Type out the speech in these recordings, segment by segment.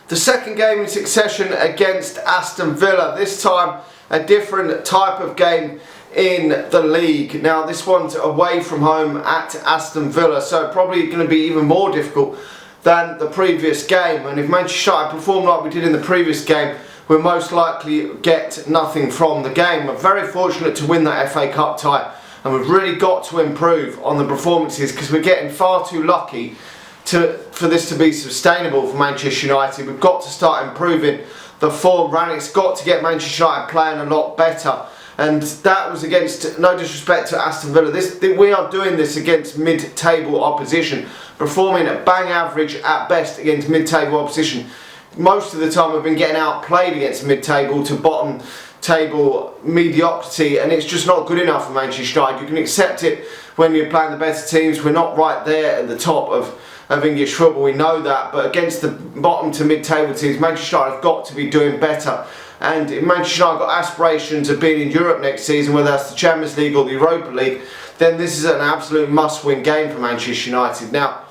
The second game in succession against Aston Villa. This time a different type of game in the league. Now this one's away from home at Aston Villa, so probably going to be even more difficult than the previous game. And if Manchester United perform like we did in the previous game, we'll most likely get nothing from the game. We're very fortunate to win that FA Cup tie, and we've really got to improve on the performances because we're getting far too lucky for this to be sustainable for Manchester United. We've got to start improving the form. Rannick's got to get Manchester United playing a lot better, and that was against, no disrespect to Aston Villa, we are doing this against mid-table opposition, performing at bang average at best against mid-table opposition. Most of the time we've been getting outplayed against mid-table to bottom table mediocrity, and it's just not good enough for Manchester United. You can accept it when you're playing the better teams. We're not right there at the top of English football, we know that, but against the bottom to mid-table teams, Manchester United have got to be doing better. And if Manchester United got aspirations of being in Europe next season, whether that's the Champions League or the Europa League, then this is an absolute must-win game for Manchester United. Now,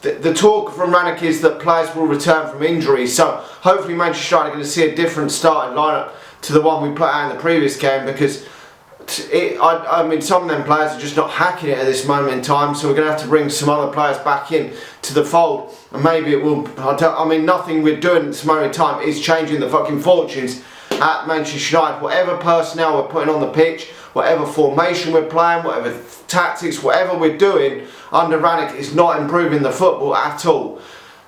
the talk from Rannick is that players will return from injury, so hopefully Manchester United are going to see a different starting lineup to the one we put out in the previous game, because I mean, some of them players are just not hacking it at this moment in time, so we're going to have to bring some other players back in to the fold, and maybe it will, I mean, nothing we're doing at this moment in time is changing the fucking fortunes at Manchester United. Whatever personnel we're putting on the pitch, whatever formation we're playing, whatever tactics, whatever we're doing under Rannick is not improving the football at all.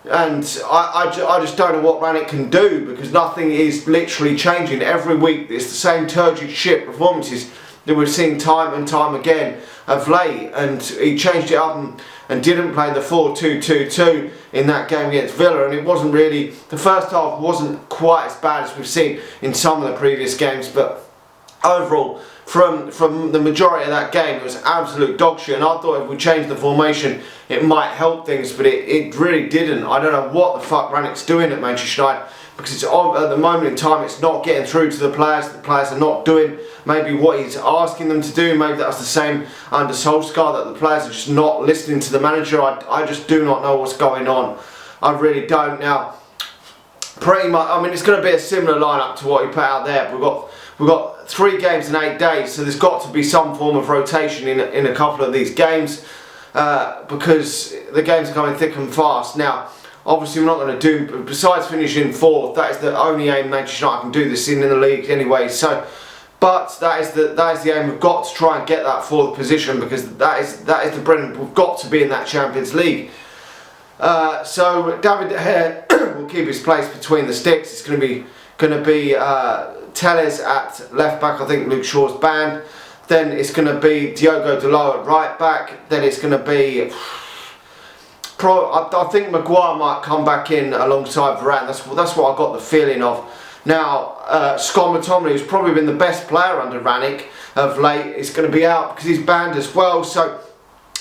And I just don't know what Rannick can do, because nothing is literally changing. Every week it's the same turgid shit performances that we've seen time and time again of late. And he changed it up and didn't play the 4-2-2-2 in that game against Villa, and it wasn't really, the first half wasn't quite as bad as we've seen in some of the previous games, but overall from the majority of that game it was absolute dog shit. And I thought if we changed the formation it might help things, but it really didn't. I don't know what the fuck Rannick's doing at Manchester United, because it's at the moment in time it's not getting through to the players are not doing maybe what he's asking them to do. Maybe that was the same under Solskjaer, that the players are just not listening to the manager. I just do not know what's going on. I really don't. Now, pretty much, I mean, it's going to be a similar lineup to what he put out there. We've got 3 games in 8 days, so there's got to be some form of rotation in a couple of these games, because the games are coming thick and fast. Now, obviously we're not going to do, besides finishing 4th, that is the only aim Manchester United can do this in the league anyway. So, but that is the aim. We've got to try and get that 4th position, because that is the brilliant. We've got to be in that Champions League. So David De Gea will keep his place between the sticks. It's going to be Telles at left back. I think Luke Shaw's banned. Then it's going to be Diogo Dalot at right back. Then it's going to be, I think Maguire might come back in alongside Varane. That's what I got the feeling of. Now, Scott McTominay, who's probably been the best player under Rannick of late, is going to be out because he's banned as well. So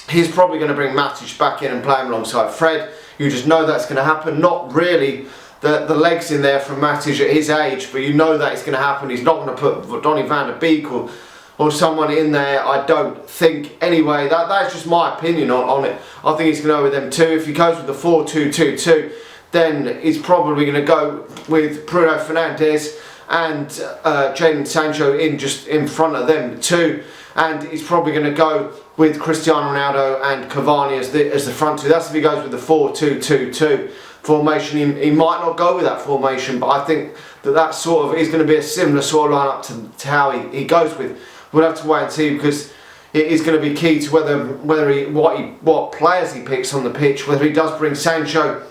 he's probably going to bring Matic back in and play him alongside Fred. You just know that's going to happen. Not really the legs in there from Matic at his age, but you know that it's going to happen. He's not going to put Donny van der Beek or someone in there, I don't think. Anyway, that's just my opinion on it. I think he's going to go with them too. If he goes with the 4-2-2-2, then he's probably going to go with Bruno Fernandes and Jadon Sancho just in front of them too. And he's probably going to go with Cristiano Ronaldo and Cavani as the front two. That's if he goes with the 4-2-2-2 formation. He might not go with that formation, but I think that sort of is going to be a similar sort of lineup to how he goes with. We'll have to wait and see, because it is going to be key to what players he picks on the pitch. Whether he does bring Sancho,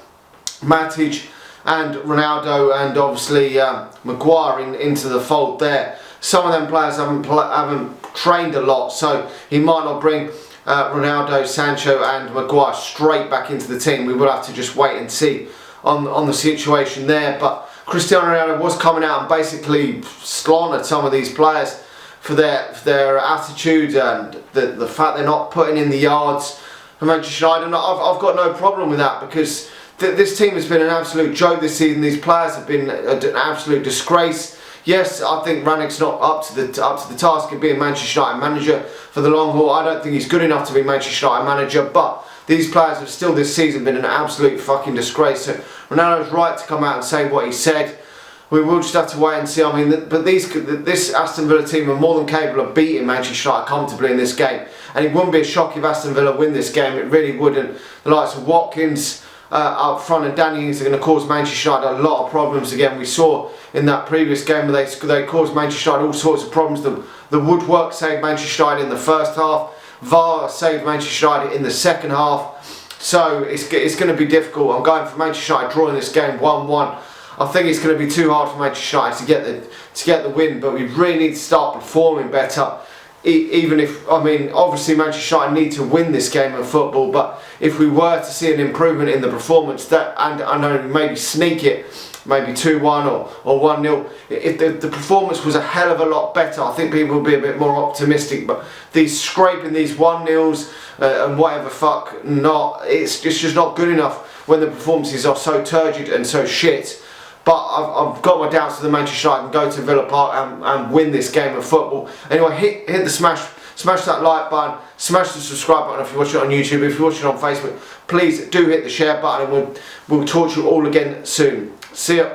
Matic and Ronaldo and obviously Maguire into the fold there. Some of them players haven't trained a lot, so he might not bring Ronaldo, Sancho and Maguire straight back into the team. We will have to just wait and see on the situation there. But Cristiano Ronaldo was coming out and basically slandered some of these players for their attitude and the fact they're not putting in the yards for Manchester United. And I've got no problem with that, because this team has been an absolute joke this season. These players have been an absolute disgrace. Yes, I think Rannick's not up to the task of being Manchester United manager for the long haul. I don't think he's good enough to be Manchester United manager, but these players have still this season been an absolute fucking disgrace. So Ronaldo's right to come out and say what he said. We will just have to wait and see. I mean, but this Aston Villa team are more than capable of beating Manchester United comfortably in this game. And it wouldn't be a shock if Aston Villa win this game. It really wouldn't. The likes of Watkins up front and Danny Ings are going to cause Manchester United a lot of problems again. We saw in that previous game where they caused Manchester United all sorts of problems. The woodwork saved Manchester United in the first half. VAR saved Manchester United in the second half. So it's going to be difficult. I'm going for Manchester United drawing this game 1-1. I think it's going to be too hard for Manchester United to get the win, but we really need to start performing better. Even if, I mean, obviously Manchester United need to win this game of football, but if we were to see an improvement in the performance, that and I know maybe sneak it, maybe 2-1 or 1-0, if the performance was a hell of a lot better, I think people would be a bit more optimistic. But these scraping these 1-0s and whatever fuck, it's just not good enough when the performances are so turgid and so shit. But I've got my doubts to the Manchester United and go to Villa Park and win this game of football. Anyway, hit the smash that like button, smash the subscribe button if you watch it on YouTube. If you watch it on Facebook, please do hit the share button, and we'll talk to you all again soon. See ya.